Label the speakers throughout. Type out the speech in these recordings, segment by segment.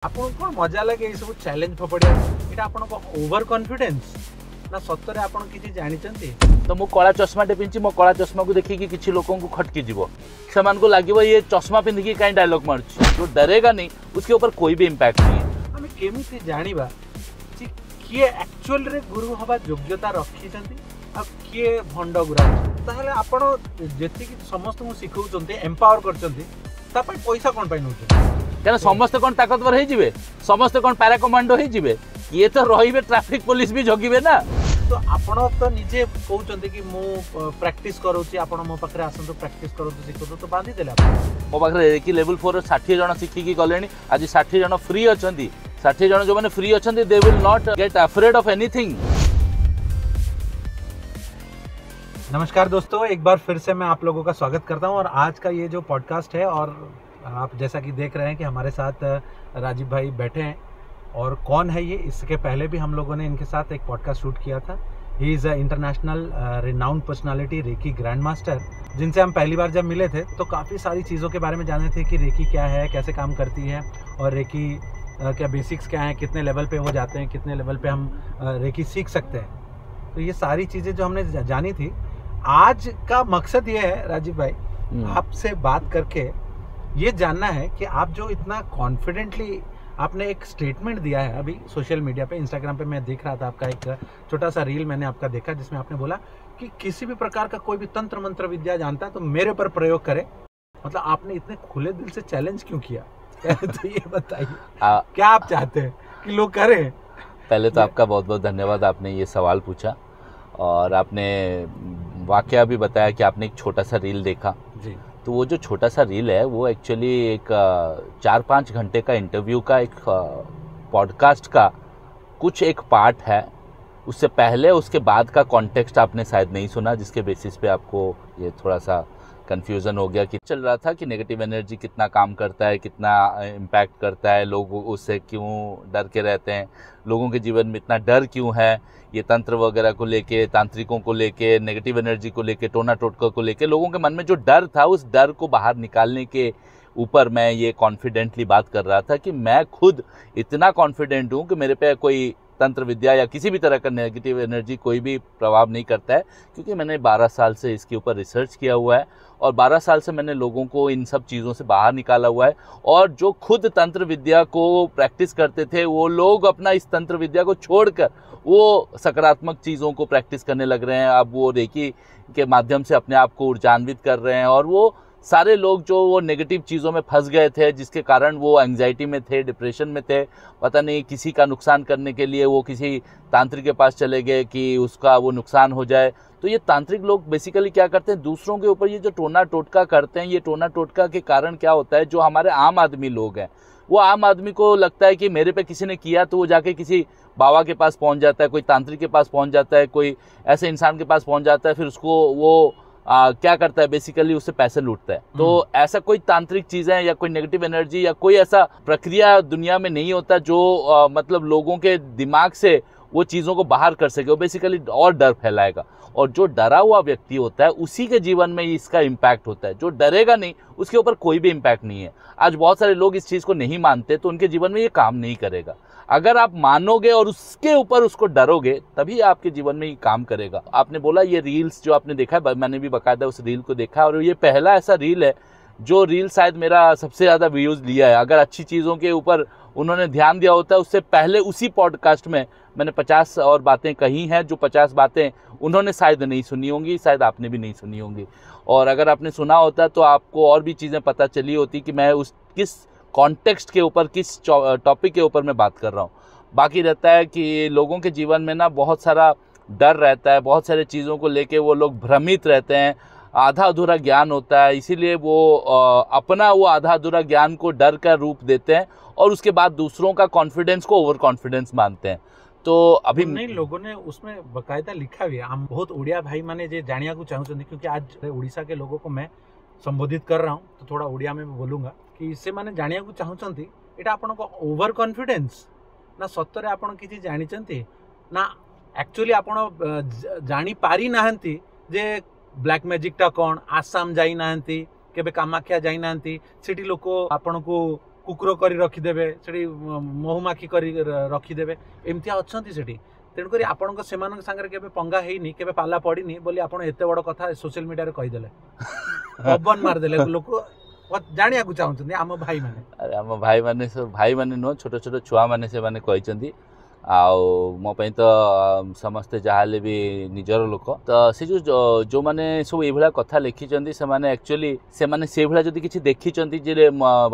Speaker 1: आपको कौन मजा लगे ये सब चैलेंज फपड़िया एटा आपन को ओवर कॉन्फिडेंस ना सत्तरे आपन किछि जानि चंती
Speaker 2: तो मो कला चश्मा टे पिंची मो कला चश्मा को देखि कि किछि लोगों को खटकी जीवो समान को लागिवो ये चश्मा पिंधि की काई डायलॉग मारछ जो डरेगा नहीं उसके ऊपर कोई भी इंपैक्ट नहीं है।
Speaker 1: हम केमिति जानिबा कि किए एक्चुअल रे गुरु हबा योग्यता रखी चंती अब किए भंड गुरा ताहले आपन जेति कि समस्त को सिखौ चंती एम्पावर कर चंती ता पय पैसा कोन पय नउछ
Speaker 2: क्या समस्त कौन ताकतवर हो समस्त कौन पैरा कमांडो हो ये तो रही ट्रैफिक पुलिस भी जगिबे ना।
Speaker 1: तो आपण तो निजे कहउचंती कि मो प्रैक्टिस करूची आपण मो पाखरे आसंतो प्रैक्टिस करूतो सिखतो तो बांधी देला
Speaker 2: मो पाखरे कि लेवल 4 60 जन सिखी की गलेनी आज 60 जन फ्री अछंती 60 जन जो माने फ्री अछंती they will not get afraid of anything.
Speaker 1: नमस्कार दोस्तों, एक बार फिर से मैं आप लोगों का स्वागत करता हूं और आज का ये जो पॉडकास्ट है और आप जैसा कि देख रहे हैं कि हमारे साथ राजीव भाई बैठे हैं और कौन है ये, इसके पहले भी हम लोगों ने इनके साथ एक पॉडकास्ट शूट किया था। He is a international renowned personality reiki grand master, जिनसे हम पहली बार जब मिले थे तो काफ़ी सारी चीज़ों के बारे में जाने थे कि रेकी क्या है, कैसे काम करती है और रेकी क्या बेसिक्स क्या हैं, कितने लेवल पे वो जाते हैं, कितने लेवल पे हम रेकी सीख सकते हैं। तो ये सारी चीज़ें जो हमने जानी थी, आज का मकसद ये है राजीव भाई आपसे बात करके ये जानना है कि आप जो इतना कॉन्फिडेंटली आपने एक स्टेटमेंट दिया है अभी सोशल मीडिया पे, इंस्टाग्राम पे मैं देख रहा था आपका एक छोटा सा रील मैंने आपका देखा जिसमें आपने बोला कि किसी भी प्रकार का कोई भी तंत्र मंत्र विद्या जानता है तो मेरे पर प्रयोग करे। मतलब आपने इतने खुले दिल से चैलेंज क्यों किया? तो ये बताइए क्या आप चाहते हैं कि लोग करें?
Speaker 2: पहले तो आपका बहुत बहुत धन्यवाद, आपने ये सवाल पूछा और आपने वाकया भी बताया कि आपने एक छोटा सा रील देखा जी। तो वो जो छोटा सा रील है वो एक्चुअली एक 4-5 घंटे का इंटरव्यू का एक पॉडकास्ट का कुछ एक पार्ट है। उससे पहले उसके बाद का कॉन्टेक्स्ट आपने शायद नहीं सुना, जिसके बेसिस पे आपको ये थोड़ा सा कन्फ्यूज़न हो गया कि चल रहा था कि नेगेटिव एनर्जी कितना काम करता है, कितना इम्पैक्ट करता है, लोग उससे क्यों डर के रहते हैं, लोगों के जीवन में इतना डर क्यों है, ये तंत्र वगैरह को लेके, तांत्रिकों को लेके, नेगेटिव एनर्जी को लेके, टोना टोटका को लेके लोगों के मन में जो डर था उस डर को बाहर निकालने के ऊपर मैं ये कॉन्फिडेंटली बात कर रहा था कि मैं खुद इतना कॉन्फिडेंट हूँ कि मेरे पे कोई तंत्र विद्या या किसी भी तरह का नेगेटिव एनर्जी कोई भी प्रभाव नहीं करता है, क्योंकि मैंने 12 साल से इसके ऊपर रिसर्च किया हुआ है और 12 साल से मैंने लोगों को इन सब चीज़ों से बाहर निकाला हुआ है। और जो खुद तंत्र विद्या को प्रैक्टिस करते थे वो लोग अपना इस तंत्र विद्या को छोड़कर वो सकारात्मक चीज़ों को प्रैक्टिस करने लग रहे हैं। अब वो रेकी के माध्यम से अपने आप को ऊर्जान्वित कर रहे हैं और वो सारे लोग जो वो नेगेटिव चीज़ों में फंस गए थे, जिसके कारण वो एंग्जाइटी में थे, डिप्रेशन में थे, पता नहीं किसी का नुकसान करने के लिए वो किसी तांत्रिक के पास चले गए कि उसका वो नुकसान हो जाए। तो ये तांत्रिक लोग बेसिकली क्या करते हैं, दूसरों के ऊपर ये जो टोना टोटका करते हैं, ये टोना टोटका के कारण क्या होता है, जो हमारे आम आदमी लोग हैं वो आम आदमी को लगता है कि मेरे पे किसी ने किया तो वो जाके किसी बाबा के पास पहुंच जाता है, कोई तांत्रिक के पास पहुंच जाता है, कोई ऐसे इंसान के पास पहुंच जाता है, फिर उसको वो क्या करता है, बेसिकली उससे पैसे लूटता है। तो ऐसा कोई तांत्रिक चीजें या कोई नेगेटिव एनर्जी या कोई ऐसा प्रक्रिया दुनिया में नहीं होता जो मतलब लोगों के दिमाग से वो चीज़ों को बाहर कर सके। वो बेसिकली और डर फैलाएगा और जो डरा हुआ व्यक्ति होता है उसी के जीवन में इसका इम्पैक्ट होता है। जो डरेगा नहीं उसके ऊपर कोई भी इम्पैक्ट नहीं है। आज बहुत सारे लोग इस चीज़ को नहीं मानते तो उनके जीवन में ये काम नहीं करेगा। अगर आप मानोगे और उसके ऊपर उसको डरोगे तभी आपके जीवन में ये काम करेगा। आपने बोला ये रील्स जो आपने देखा है, मैंने भी बाकायदा उस रील को देखा और ये पहला ऐसा रील है जो रील शायद मेरा सबसे ज़्यादा व्यूज़ लिया है। अगर अच्छी चीज़ों के ऊपर उन्होंने ध्यान दिया होता है, उससे पहले उसी पॉडकास्ट में मैंने 50 और बातें कही हैं, जो 50 बातें उन्होंने शायद नहीं सुनी होंगी, शायद आपने भी नहीं सुनी होंगी। और अगर आपने सुना होता तो आपको और भी चीज़ें पता चली होती कि मैं उस किस कॉन्टेक्स्ट के ऊपर, किस टॉपिक के ऊपर मैं बात कर रहा हूँ। बाकी रहता है कि लोगों के जीवन में ना बहुत सारा डर रहता है, बहुत सारे चीज़ों को लेके वो लोग भ्रमित रहते हैं, आधा अधूरा ज्ञान होता है, इसीलिए वो अपना वो आधा अधूरा ज्ञान को डर का रूप देते हैं और उसके बाद दूसरों का कॉन्फिडेंस को ओवर कॉन्फिडेंस मानते हैं। तो अभी
Speaker 1: नहीं, लोगों ने उसमें बकायदा लिखा भी है। हम बहुत ओडिया भाई माने जे जानिया को चाहूँ, क्योंकि आज उड़ीसा के लोगों को मैं संबोधित कर रहा हूँ तो थोड़ा ओडिया में बोलूँगा कि इससे माने जानिया को चाहूँ एटा आपन को ओवर कॉन्फिडेंस ना सत्तरे आपन किछि जानिचंती ना एक्चुअली आपन जानी पारी नाहंती जे ब्लैक मैजिक टा कौन, आसाम जाई नाहंती, केबे कामाख्या जाई नाहंती, सिटी लोक आपन को कुकुर करी रखिदेवे सेठी महुमाखी करी रखिदेवे एमती अच्छी सेठी तेणुक आपण सागर केबे पंगा हेनी केबे पाला पड़नी बोली आपण एते बड़ कथा सोशल मीडिया रे कहिदेले पवन मारदेले लोक जानिया को चाहउछन आम भाई माने
Speaker 2: अरे आम भाई माने नो छोट छोट छुआ माने से माने कहिसंती आउ मो पई तो समस्ते जहाले भी निजर लोक तो से जो माने सब ए भला कथा लिखिचंती से माने एक्चुअली से माने से भला जदी किछि देखिचंती जे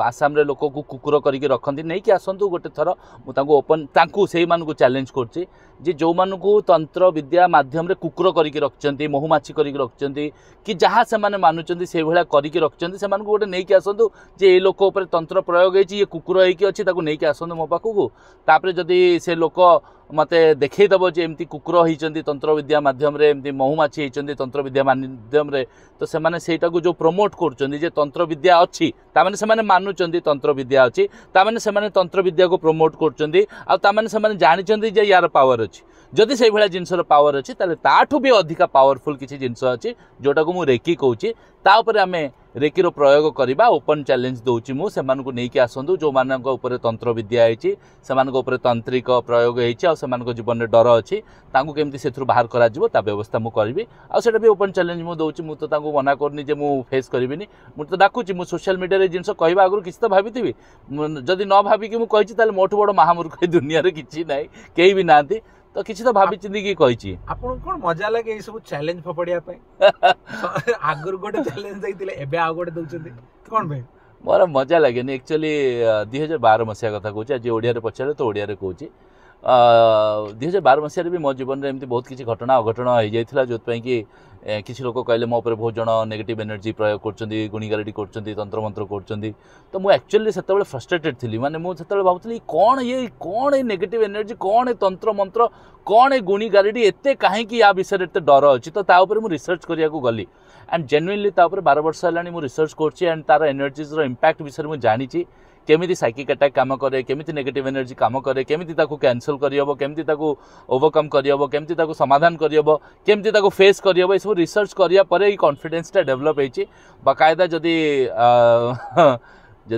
Speaker 2: आसाम रे लोक को कुकुर करके रखंती नै कि आसंतु गोटे थर मु तांको ओपन तांको सेही मान को चैलेंज करछि जे जो मान को तंत्र विद्या माध्यम रे कुकुर करके रखचंती महुमाछी करके रखचंती कि जहाँ से माने मानुचंती से भला करके रखचंती से मान को गोटे नै कि आसंतु जे ए लोक ऊपर तंत्र प्रयोग हेछि ये कुकुर हेकि अछि ताको नै कि आसंतु मो पाखु को तापरे जदी से लोक मते देखैदब जे एमती कुकुर होइचंती तंत्र विद्या माध्यम रे एमती महुमाछी होइचंती तंत्र विद्या माध्यम रे तो से माने सेटा को जो प्रमोट करचंती जे तंत्र विद्या अछि ता माने से माने मानुचंती तंत्र विद्या अछि ता माने से माने तंत्र विद्या को प्रमोट करचंती आ ता माने से माने जानिचंती जे यार पावर अछि जदि से भला जिनसर पावर अछि ताले ताठू भी अधिका पावरफुल किछि जिनस अछि जोटा को मु रेकी कहूची ता ऊपर आमे रेकीर प्रयोग करबा ओपन चैलेंज दउची मु से मान को नै कि आसंतु जो मान को ऊपर तंत्र विद्या आइछि से मान को ऊपर तांत्रिक प्रयोग हेछि आ से मान को जीवन रे डर अछि तांको केमती सेथुर बाहर करा जिवो ता व्यवस्था मु करबी आ सेटा भी ओपन चैलेंज मु दउची मु तो तांको मना करनी जे मु फेस करबिनी मु तो डाकुची मु सोशल मीडिया रे जिनस कहबा आगु किछ तो भाबिथिबी जदि न भाबी कि मु कहिछि ताले मोठो बड़ महामूर्ख दुनिया रे किछि नै केही भी नांती तो किसी तो भाभी चिंदी की कहिछि
Speaker 1: आपन कोन मजा लागे ए सब चैलेंज फपड़िया पे आगुर गोटे चैलेंज दैतिले एबे आ गोटे दउचंदी कोन भाई
Speaker 2: मोर मजा लागेनी एक्चुअली 2012 मसिया कथा कहूछि आज ओडिया रे पछारे तो ओडिया रे कहूछि 2012 मसिया रे भी मो जीवन रे एमती बहुत किछि घटना अघटना हो जाइथिला जोत पई कि किसी लोक कहले मो ऊपर बहुत जन नेगेटिव एनर्जी प्रयोग करछंती गुणीगारेडी करछंती तंत्र मंत्र करछंती तो मु एक्चुअली सेतेबेले फ्रस्ट्रेटेड थिली माने मु सेतेबेले भाबुतली कोन ए नेगेटिव एनर्जी कोन ए तंत्र मंत्र कोन ए गुणीगारेडी एते काहे कि या विषय एते डर अछि तो ता ऊपर मु रिसर्च करिया को गली एंड जेन्युइनली ता ऊपर 12 वर्ष हलानी मु रिसर्च करछि एंड तार एनर्जीज रो इंपैक्ट विषय मु जानिछि केमिति साइकिक अटैक काम करे केमिति नेगेटिव एनर्जी काम करे केमिति ताको कैंसल करियबो केमिति ताको ओवरकम करियबो केमिति ताको समाधान करियबो केमिति ताको फेस करियबो ए सब रिसर्च करिया परे ई कॉन्फिडेंस ता डेवलप हेछि बाकायदा जदि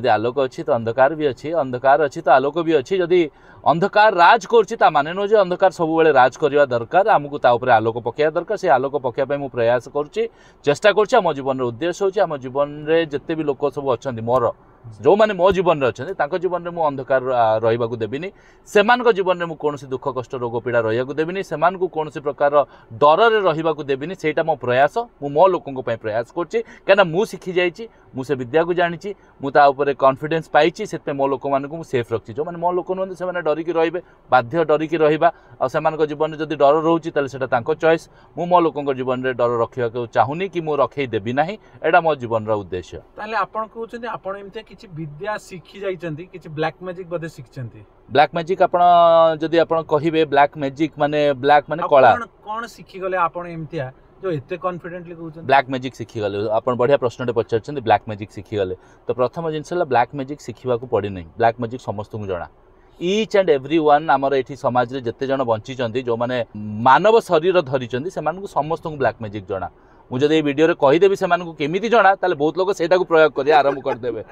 Speaker 2: आलोक अच्छी तो अंधकार भी अच्छी अंधकार अच्छी तो आलोक भी अच्छी जदि अंधकार राज करछि ता माने नो जे अंधकार सब बेले राज करिया दरकार हमकु ता ऊपर आलोक पकेया दरकार से आलोक पकेया पे मु प्रयास करछि चेष्टा करछि हम जीवन रे उद्देश्य होछि हम जीवन रे जत्ते भी लोक सब अछंती मोर जो माने मो जीवन रे अछंती ताको जीवन रे मु अंधकार रहिबा को देबिनी सेमान को जीवन रे मु कोनोसी दुख कष्ट रोग पीड़ा रहिया को देबिनी सेमान को कोनोसी प्रकार डर रे रहिबा को देबिनी सेटा मो प्रयास मु मो लोकन को पय प्रयास करछि केना मु सिखि जाइछि मु से विद्या को जानिछि मु ता ऊपर कॉन्फिडेंस पाइछि सेते मो लोक मान को मु सेफ रखछि जो माने मो लोक न से माने डरी की रहिबे बाध्य डरी की रहिबा आ सेमान को जीवन रे जदी डर रहउछि ताले सेटा तांको चॉइस मु मो लोकन को जीवन रे डर रखिया को चाहुनी कि मु रखै देबी नाही एडा मो जीवन रा उद्देश्य
Speaker 1: ताले आपण कहउछन्ती आपण एमते किछि विद्या सिखि जाइछन्ती किछि ब्लैक मैजिक बदे सिखछन्ती
Speaker 2: ब्लैक मैजिक आपण जदी आपण कहिबे ब्लैक मैजिक माने ब्लैक माने कला
Speaker 1: कोन सिखि गले आपण एमतिया जो एते कॉन्फिडेंटली कहउछन
Speaker 2: ब्लैक मैजिक सिखि गले आपण बढ़िया प्रश्नटे पचारछन्ती ब्लैक मैजिक सिखि गले तो प्रथम जिनसला ब्लैक मैजिक सिखिबा को पड़ी नहीं ब्लैक मैजिक समस्त को जणा ईच एंड एवरी वन आमर एठी समाज रे जत्ते जण बंचिचन्ती जो माने मानव शरीर धरिचन्ती सेमान को समस्त को ब्लैक मैजिक जणा मु जदि वीडियो रे कहि देबी सेमान को केमिति जणा ताले बहुत लोग सेटा को प्रयोग करि आरंभ कर देबे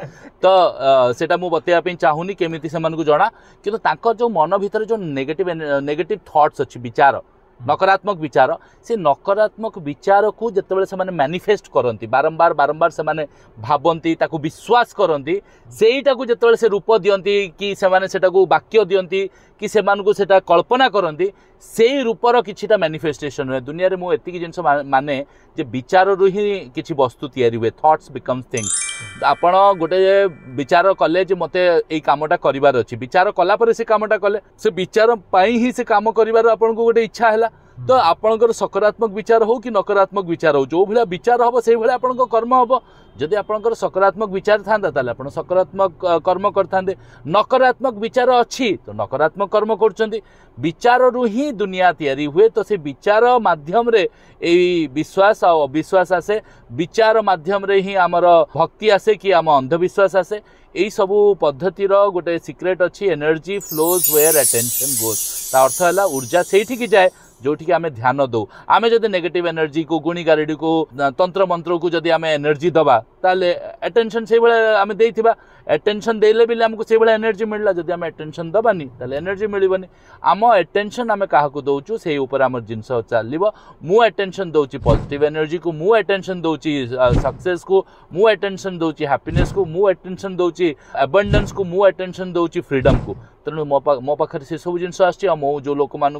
Speaker 2: तो सेटा मु बतेया पे चाहुनी केमिति सेमान को जणा किंतु तांको जो मन भीतर जो नेगेटिव थॉट्स अछि विचार नकारात्मक विचार से नकारात्मक विचार को जितेबाला से मैनिफेस्ट करती बारंबार से भावती ताकू विश्वास करती सेटा को जितेबाला से रूप दियंती कि से वाक्य दियंती कि से कल्पना करती से रूपर किछिटा मैनिफेस्टेशन हुए दुनिया रे मु एतिकी जिंस माने जे विचार रु ही किछि वस्तु तैयारी हुए थॉट्स बिकम्स थिंग्स आपण गोटे विचार कले जे मते एई कामटा करिवार अछि विचार कला पर से कामटा कले से विचार पाई ही से काम करिवार आपण को गोटे इच्छा हैला तो आपणकर सकारात्मक विचार हो कि नकारात्मक विचार हो जो भला विचार हम से भला आपण कर्म हम जदि आपणकर सकारात्मक विचार थांदा ताले आपण सकारात्मक कर्म करथांदे नकारात्मक विचार अछि तो नकारात्मक कर्म करचंदी विचार रु ही दुनिया तैयारी हुए तो से विचार माध्यम रे एई विश्वास और अविश्वास आसे विचार माध्यम रे ही हमर भक्ति आसे कि हम अंधविश्वास आसे एई सबु पद्धति रो गोटे सीक्रेट अछि energy flows where attention goes ता अर्थ हला ऊर्जा सेठी की जाए जोठी आम ध्यान दौ आम जब नेगेटिव एनर्जी को गुणी गारेडी को तंत्र मंत्र को जब आम एनर्जी दबा ताले अटेंशन से आम देथिबा अटेंशन देले भी आमको से एनर्जी मिलला जब आम अटेंशन दबानी ताले एनर्जी मिलबनी आम अटेंशन आम क्या दौचु से ऊपर आम जिनस चलो मु अटेंशन दौची पॉजिटिव एनर्जी को मु अटेंशन दौची सक्सेस को मु अटेंशन दौची हैप्पीनेस को मु अटेंशन दौची अबंडेंस को मु अटेंशन दौची फ्रीडम को तेणु मो पाखे से सब जिन मो जो लोक मान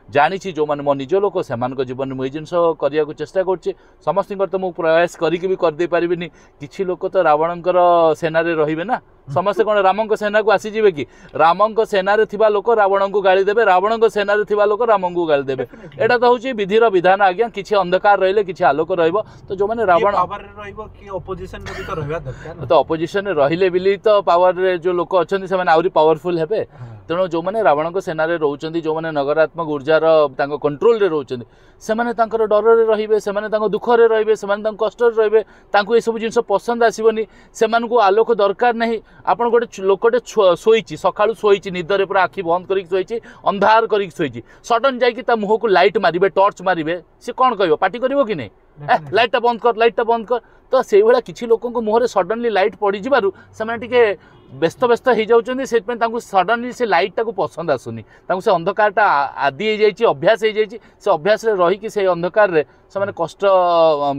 Speaker 2: जानी जो मैंने मो निज लोक से जीवन में मुझे जिन करने को चेष्टा कर समस्त तो मुझे प्रयास करके भी करदे पारिनी किसी लोक तो रावणकर सेना रे ना समस्ते कौन राम सेना को आसीजे कि राम सेना थिबा लोक रावण को गाली देवे रावण सेना थिबा लोक राम को गाली देवे एटा तो हूँ विधिर विधान आज्ञा किसी अंधकार रहिले किसी आलोक रहिबो तो जो मैंने रावण तो अपोजिशन रहिले बिली तो पावर जो लोक अच्छा से आहरी पावरफुल हेबे तेणु जो मैंने रावण सेना रोचंती जो मैंने नकारात्मक ऊर्जार कंट्रोल रे रोचंती से माने तांकर डर रे रहिबे से माने तांको दुख रे रहिबे से माने तांको कष्ट रे रहिबे तांको ए सब जिंस पसंद आसीबनी से मानको आलोक दरकार नहीं आपण गोटे लोकटे सोईची सकाळू सोईची निदरे पूरा आखि बंद करिक सोईची अंधार करिक सोईची सडन जाई ता मुह को लाइट मारिबे टॉर्च मारिबे से कोन कहबो पार्टी करबो कि नहीं लाइट टा बंद कर तो से भला किछि लोकन को मुहरे सडनली लाइट पड़ी जिबारु से माने टिके व्यस्त व्यस्त हो जाउछन्ती से सडनली से लाइट टाक पसंद आसुनी से अंधकार आदि हो जाइए अभ्यास हो जाइए से अभ्यास रही से अंधकार रे से माने कष्ट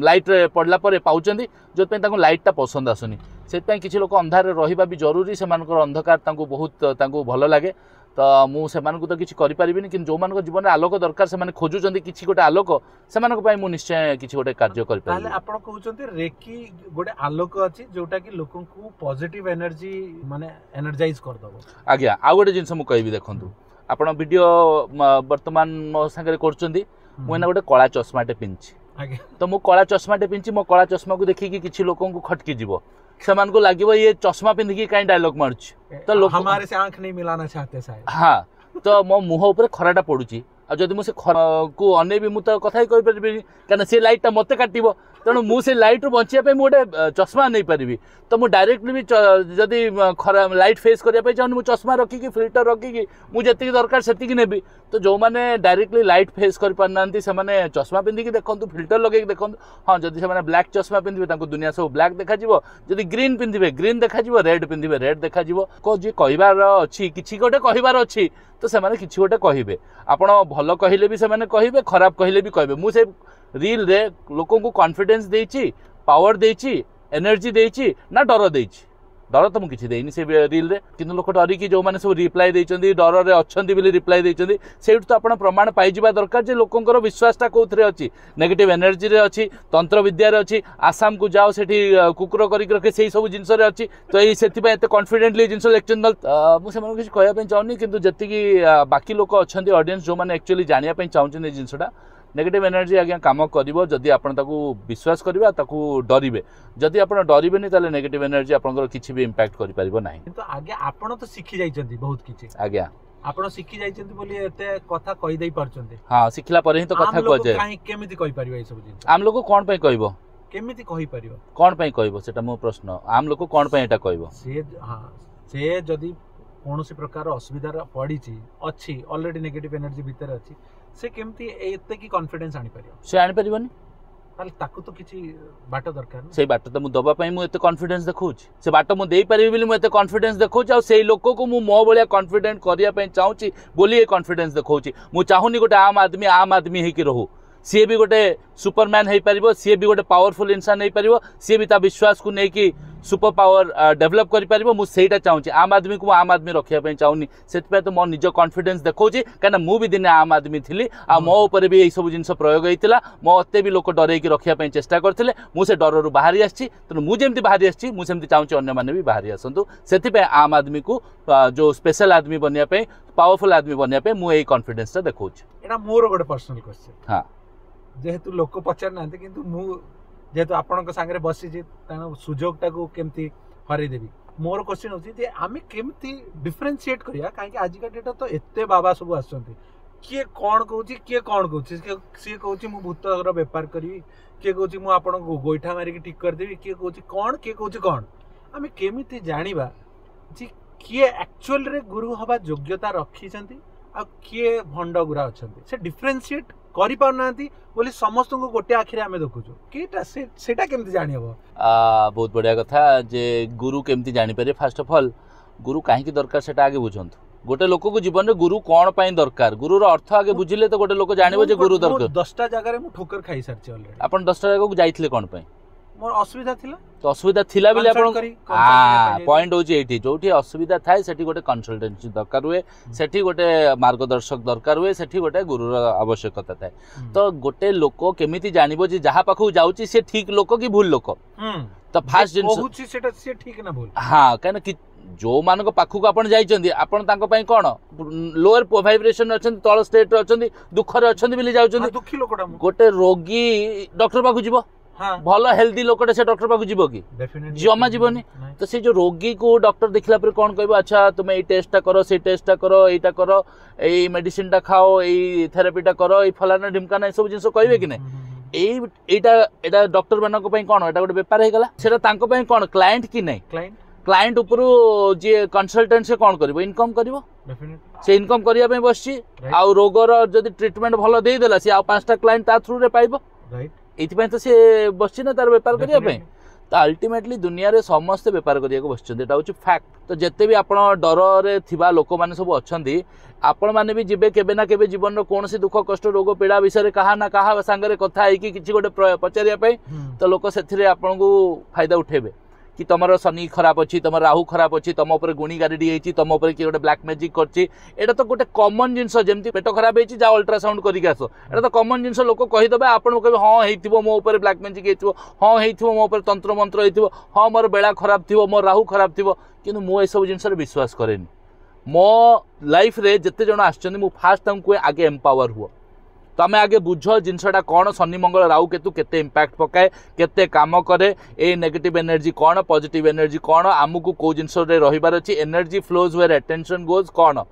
Speaker 2: लाइट रे पड़ला परे पाउछन्ती जो लाइट टा पसंद आसुनी से किसी लोक अंधार रहिबा भी जरूरी से अंधकार बहुत भल लगे तो मुझे तो किसी करें कि जो मान जीवन में आलोक दरकार से खोजुंट कि गोटे आलोक से निश्चय किसी गोटे कार्य
Speaker 1: रेकी गोटे आलोक अच्छी जोटा कि लोक पॉजिटिव एनर्जी माने एनर्जाइज कर दबो
Speaker 2: आज्ञा आ गोटे जिनस मु कहबी देखंतु आपण वीडियो वर्तमान मो संगे करछंती मु एना गोटे कला चश्माटे पिंची तो मु कला चश्माटे पिंची मो कला चश्मा को देखि कि किछि लोकन को खटकी जीवो सेमान को लागिबो ये चश्मा पिंधि कहीं डायलॉग मारुछ
Speaker 1: तो लोग हमारे से आंख नहीं मिलाना चाहते शायद
Speaker 2: हाँ तो मो मुह ऊपर खराटा पड़ुची आ जदि मु से को अने भी मु तो कथा ही कहि परबी कारण से लाइट ता मते काटिबो तेणु मु से लाइट रु बचिया पे मु गोटे चश्मा नहीं पारिबी तो मु डायरेक्टली भी जदि लाइट फेस करिया पे चाहूँ मु चश्मा रखिकी फिल्टर रखिकी मु जति दरकार सेतिकी नेबी तो जो मैंने डायरेक्टली लाइट फेस कर पारनांती से माने चश्मा पिंधिकी देखंतु फिल्टर लगे देखंतु हाँ जदि से माने ब्लैक चश्मा पिंधिबे तांको दुनिया सब ब्लैक देखा जिवो जदि ग्रीन पिंधिबे ग्रीन देखा जिवो रेड पिंधिबे रेड देखा जिवो को जे कहिबार अछि किछि गोटे कहिबार अछि तो से माने किछि गोटे कहिबे आपण भलो कहिले भी से माने कहिबे खराब कहिले भी कहिबे मु से रील रे लोकों को कॉन्फिडेंस देइछि पावर देइछि एनर्जी देइछि ना डर देइछि डर तो मुझे देनी से रील रे किंतु लोक डरिकी जो मैंने सब रिप्लाई देइछन्ती डर रे अछन्ती बिली रिप्लाई देइछन्ती सेठ तो आपण प्रमाण पाई जिबा दरकार जे लोकंकर विश्वासटा कोथरे अछि नेगेटिव एनर्जी रे अछि तंत्र विद्या रे अछि आसाम को जाओ सेठी कुकुर करी रखे सेही सब जिंस रे अछि तो एही सेति पय एते कॉन्फिडेंटली जिंस लेक्चर मु से मन किछ कहया पे चाहनी किंतु जति की बाकी लोक अछन्ती ऑडियंस जो माने एक्चुअली जानिया पे चाहउछन ए जिंसटा नेगेटिव एनर्जी आज्ञा काम करिवो जदि आपण ताकू विश्वास करिबा ताकू डरिबे जदि आपण डरिबेनी ताले नेगेटिव एनर्जी आपनकर किछि भी इंपैक्ट करि परिबो नाही
Speaker 1: किंतु आज्ञा आपण तो सिखि जाइछन्ती बहुत किछि
Speaker 2: आज्ञा
Speaker 1: आपण सिखि जाइछन्ती बोली एते कथा कहि देई परछन्ती
Speaker 2: हां सिखला पर ही तो कथा को जे
Speaker 1: काहे केमिति कहि परिबा ए सब जिंस
Speaker 2: आम लोग कोन पय कहइबो
Speaker 1: केमिति कहि परिबो
Speaker 2: कोन पय कहइबो सेटा मो प्रश्न आम लोग कोन पय एटा कहइबो
Speaker 1: से हां से जदि कोनोसी प्रकार असुविधा पड़ीची अछि ऑलरेडी नेगेटिव एनर्जी भीतर अछि से केमती एते की कॉन्फिडेंस आनी परियो
Speaker 2: से आनी परिबोनी
Speaker 1: ताल ताकू तो किछि बाट दरकार
Speaker 2: से बाट तो मु दबा पई मु एते कॉन्फिडेंस देखौछि से बाट मु देई परिबि बिली मु एते कॉन्फिडेंस देखौछि आ सेही लोक को मु मो बलिया कॉन्फिडेंट करिया पई चाहूछि बोली ए कॉन्फिडेंस देखौछि मु चाहूनी गोटे आम आदमी हे कि रहू सी भी गोटे सुपरमैन हो पार सी भी गोटे पावरफुल इंसान हो पार सी भी विश्वास को लेकिन सुपर पावर डेवलप कर पार मुझे चाहूँगी आम आदमी को आम आदमी रखापी चाहूनी से तो मो निज कॉन्फिडेंस देखौछि कहीं मु भी दिने आम आदमी थी आ मो ऊपर भी यही सब जिन प्रयोग होता मते भी लोक डरैक रखापी चेष्टा करते मुझे डर बाहरी आसी तेणु मुझे बाहरी आसी मुझे चाहूँगी अन्य मैंने भी बाहरी आसतु से आम आदमी को जो स्पेशल आदमी बनवाई पावरफुल आदमी बनवाई मुझे कॉन्फिडेंस देखौछि
Speaker 1: मोर गोटे पर्सनल क्वेश्चन
Speaker 2: हाँ
Speaker 1: जेहेतु लोक पचार ना किंतु मु जेहेतु आपण सागर बसी सुजोगटा को केमती हरई देवी मोर क्वेश्चन होची जे आमे केमती डिफरेंशिएट करिया काहे कि आज का डेट तो एते बाबा सब आछंती किए कोन कहूची किए कोन कहूची सी कहूची मु भूतर व्यापार करी किए कहूची मु आपण गोइठा मारी ठीक कर देबी किए कहूची कोन आमे केमती जानिबा जे किए एक्चुअल रे गुरु हवा योग्यता रखी छंती आ किए भंड गुरा अछंती से डिफरेंशिएट करि पाउ नांती बोली समस्त को गोटे आखिरे आमे देखुछु केटा सेटा केमति जानि हबो
Speaker 2: बहुत बढ़िया कथा जे गुरु केमति जानि पारे फर्स्ट ऑफ ऑल गुरु काहे की दरकार सेटा आगे बुझंतु गोटे लोक को जीवन में गुरु कौन पाई दरकार गुरुर अर्थ आगे बुझिले तो गोटे लोक जानिबो जे गुरु दरकार
Speaker 1: 10टा जगह रे मु ठोकर खाई सारची ऑलरेडी
Speaker 2: आपण 10टा जगह को जाइथिले कोन पाई
Speaker 1: मोर असुविधा थिला
Speaker 2: तो असुविधा थिला बिले आपण पॉइंट होची एठी जोठी असुविधा थाए सेठी गोटे कंसल्टेंसी दरकार हुए सेठी गोटे मार्गदर्शक दरकार हुए सेठी गोटे गुरुर आवश्यकता थाए तो गोटे लोक केमिति जानिबो जे जहा पाखु जाउची से ठीक लोक की भूल लोक तो फास्ट जिंस
Speaker 1: होची सेटा से ठीक ना भूल
Speaker 2: हां काना कि जो मान पाखक आपण जाइछन्ती आपण तांको पई कोन लोअर वाइब्रेशन अछन्ती तळ स्टेट अछन्ती दुख रे अछन्ती बिली जाउछन्ती
Speaker 1: दुखी लोकटा
Speaker 2: गोटे रोगी डॉक्टर पाखु जीवो
Speaker 1: हां
Speaker 2: भलो हेल्दी लोकटे से डॉक्टर पाखु जीवो की
Speaker 1: डेफिनेटली
Speaker 2: जमा जीवनी तो से जो रोगी को डॉक्टर देखला पर कोन कहबो अच्छा तुमे ए टेस्टटा करो से टेस्टटा करो एटा करो ए मेडिसिनटा खाओ ए थेरेपीटा करो ए फलाना ढिमकाना सब जिंस कहबे कि नै एटा डॉक्टर मानको पई कोन एटा गोटे व्यापार हे गला सेटा तांको पई कोन क्लाइंट की नै क्लाइंट उपरु जे कंसल्टेंट से कोन करबो इनकम करबो डेफिनेटली से इनकम करिया पे बसची आ रोगर जदी ट्रीटमेंट भलो देई देला से आ 5टा क्लाइंट ता थ्रू रे पाइबो राइट एथि पई तो से बसची ना तार व्यापार करिया पे तो अल्टीमेटली दुनिया रे समस्त व्यापार करिया को बसचंदी एटा होची फैक्ट तो जते भी आपण डर रे थिबा लोक माने सब अछंदी आपण माने भी जिबे केबे ना केबे जीवन रो कोनसी दुख कष्ट रोग पीड़ा विषय रे कहा ना कहा संगे कथा है कि किछि गोटे पचारिया पे तो लोक सेथिरे आपण को फायदा उठेबे कि तुमर शनि खराब अच्छी तुम राहु खराब अच्छी तुम उपर गुणी गाड़ी होती तुम उपर किए गोटे ब्लैक मैजिक करछि एटा तो गोटे कॉमन जिंस जेमती पेट खराब होती जा अल्ट्रासाउंड करके आस एटा तो कॉमन जिंस लोक कहीदेवे आपन कहबे हाँ हेइथिबो मो उपर ब्लैक मैजिक हेइथिबो हाँ हेइथिबो मो उपर तंत्र मंत्र हेइथिबो हाँ मोर बेला खराब थिबो मोर राहु खराब थिबो किंतु मो ए सब जिंस रे विश्वास करेनी मो लाइफ रे जते जण आछन मु फास्ट हमको आगे एम्पावर हुआ तमें आगे बुझ जिनसटा कौन शनि मंगल राहु केतु केते इंपैक्ट पकाए केते काम करे ए नेगेटिव एनर्जी कौन पॉजिटिव एनर्जी कौन आमको को जिनस रहिबार अछि energy flows where attention goes कौन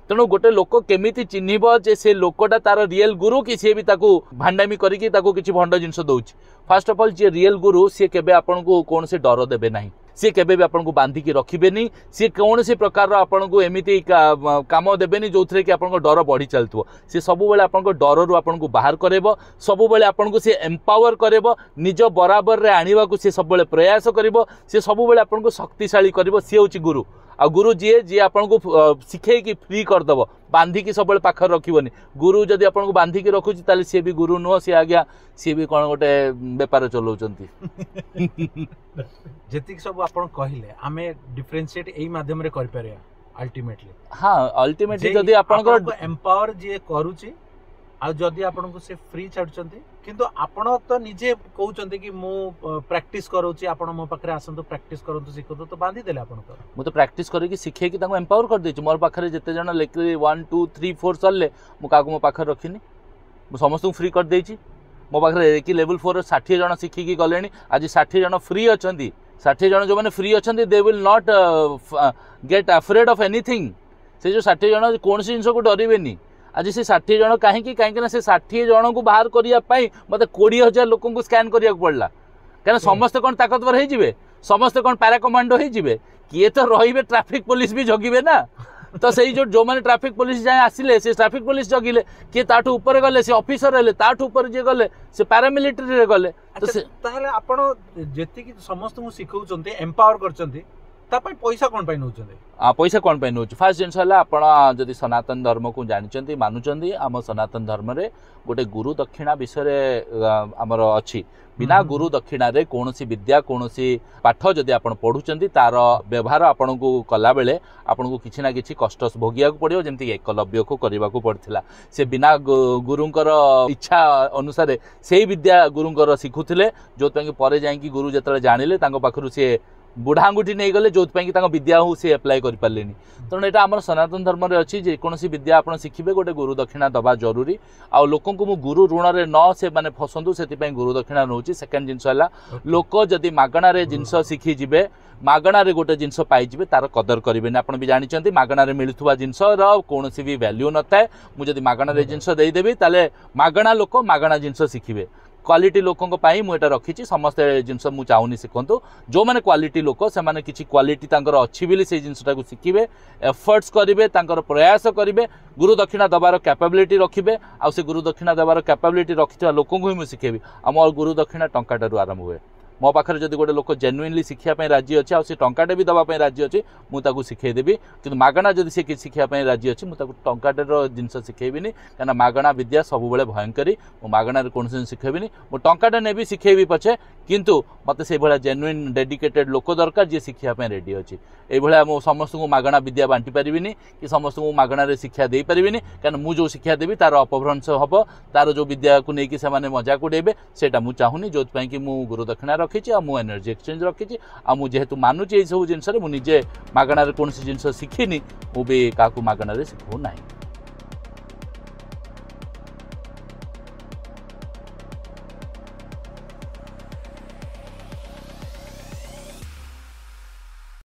Speaker 2: तेणु गोटे लोक केमिति चिन्हिब जे से लोकटा तार रियल गुरु कि सी भी ताकू भांडामी करिकी ताकू किछि भंड जिनस दउछि फर्स्ट ऑफ ऑल जे रियल गुरु सी केबे आपन को कोन से डर देबे नाही सी केबे भी आपन को बांधी की रखिबेनी सी कौन से प्रकार आपन को एमिति काम देबेनी जो थरे कि आपन को डर बढ़ी चलतबो सी सब बेले आपन को डर रु आपन को बाहर करेबो सब बेले आपन को सी एम्पावर करेबो निज बराबर रे आनिबा को सी सब बेले प्रयास करिवो सी सब बेले आपन को शक्तिशाली करिवो सी होची गुरु आ गुरु जी आपन को सिखे कि फ्री कर दबो बांधी की सब बेले पाखर रखिबोनी गुरु जदी आपन को बांधी की रखुची ताले सी भी गुरु नो सी आज्ञा सी भी कोन गोटे व्यापार चलाउचंती
Speaker 1: जेतिक सब आपण कहिले आमे डिफरेंशिएट एई माध्यम रे कर पारे अल्टीमेटली
Speaker 2: हां अल्टीमेटली जदी आपण को
Speaker 1: एम्पावर जे करूची आ जदी आपण को से फ्री छाडचंती किंतु आपण तो निजे कहउचंती कि मो प्रैक्टिस करूची आपण मो पाखरे आसंतो प्रैक्टिस करंतु सिखतो तो बांधी देले आपण तो
Speaker 2: मु तो प्रैक्टिस करी कि सिखे कि ताको एम्पावर कर देची मोर पाखरे जते जण लेकरी 1 2 3 4 चलले मु काको मो पाखरे रखिनी मु समस्त फ्री कर देची मो पाखरे कि लेवल 4 60 जण सिखि कि गलेनी आज 60 जण फ्री अछंती 60 जण जो माने फ्री अछंती they will not get afraid of anything से जो 60 जण कोन से जिंस को डरिबेनी आज से 60 जण कहीं ना से 60 जण को बाहर करिया पई मते 20000 लोकन को स्कैन करिया पड़ला कारण समस्त कोन ताकतवर हे जिवे समस्त कोन पैरा कमांडो हे जिवे किए तो रहिबे ट्रैफिक पुलिस भी जगिबे ना तो सही जो माने ट्रैफिक पुलिस जाय आसिले से ट्रैफिक पुलिस जगिले किए ताठू ऊपर गले से ऑफिसर हेले ताठू ऊपर जे गले से पैरामिलिटरी रे गले
Speaker 1: तो से ताहले आपण जेति कि समस्त को सिखौचंती एम्पावर करचंती तापई पैसा कोन पई नउचंती
Speaker 2: पैसा कौन पाई नौ फास्ट जिन आपण जदि सनातन धर्म को जानते मानुंट आम सनातन धर्म रे गोटे गुरु दक्षिणा विषय आमर अच्छी बिना गुरु दक्षिणा रे कौन सी विद्या कौन सी पाठ जदि आप पढ़ुंट तार व्यवहार आपण को कला बेले आपण को किसी ना किसी कष्ट भोगिया पड़ो जमी एकलव्य को करने को पड़ता से बिना गुरुंकर इच्छा अनुसार से विद्या गुरुंकर शिखुले जो पर जाकि गुरु जो जानिले पाखु सी बुढ़ा आंगुठी नहीं गले जो विद्या हूँ सी एप्लाय कर पारे तेणु यहाँ आम सनातन धर्म में अच्छी जेकोसी विद्या आप शिखे गोटे गुरु दक्षिणा दबा जरूरी आ लोक को गुरु ऋण रे न से माने फसंतु से गुरु दक्षिणा नौ सेकेंड जिनस लोक जदि मागणार जिनस शिखिजे मागणार गोटे जिनस पाइबे तार कदर करेंगे आप भी जानते मागणार मिलुवा जिनस कौन भी वैल्यू न थाए मुझे मागणार जिनस देदेवी ताले मागणा लोक मागणा जिनस शिखिबे क्वालिटी लोकों पाई मुझे रखी समस्ते जिनस मुझे चाहूनी शिखु जो मैंने क्वालिटी लोक से किसी क्वालिटी अच्छी बोली से जिनटा को शिखे एफर्ट्स करेंगे प्रयास करेंगे गुरु दक्षिणा दबार कैपेबिलिटी रखिए आ से गुरु दक्षिणा दबार कैपेबिलिटी रखि लोक ही मुझे शिखेबी आम गुरु दक्षिणा टंकाटू आरंभ हुए मो पाखे जब गोटे लोक जेन्युइनली शिखापी राजी अच्छे आ टंकाटे भी दवाई राजी अच्छे मुझे शिखेदेवी कि मागणा जब सी शिखापी राजी अच्छी मुझे टंकाटेर जिनस शिखेबी कहीं मागणा विद्या सब भायंकरी मागणार कौन शिखेबी मुझे टंकाटे ने भी शिखेबी पछे किंतु मत से भाया जेन्युइन डेडिकेटेड लोक दरकार जी शिखापी रेडी अच्छी ये समस्त को मागणा विद्या बांटी पारिनी कि समस्त को मागणार शिक्षा दे पारिनी कहीं मुझे जो शिक्षा देवी तार अपभ्रंश हम तार जो विद्या को लेकिन से मजाक उड़ेबे से मुझे चाहूनी जो कि मुझे गुरु दक्षिणा रखी आ मु एनर्जी एक्सचेंज रखी आ मुझे मानुचे ये सब जिनस मुझे मागणार कौन जिन शिखिनी मुझे क्या मागणार शिखु ना।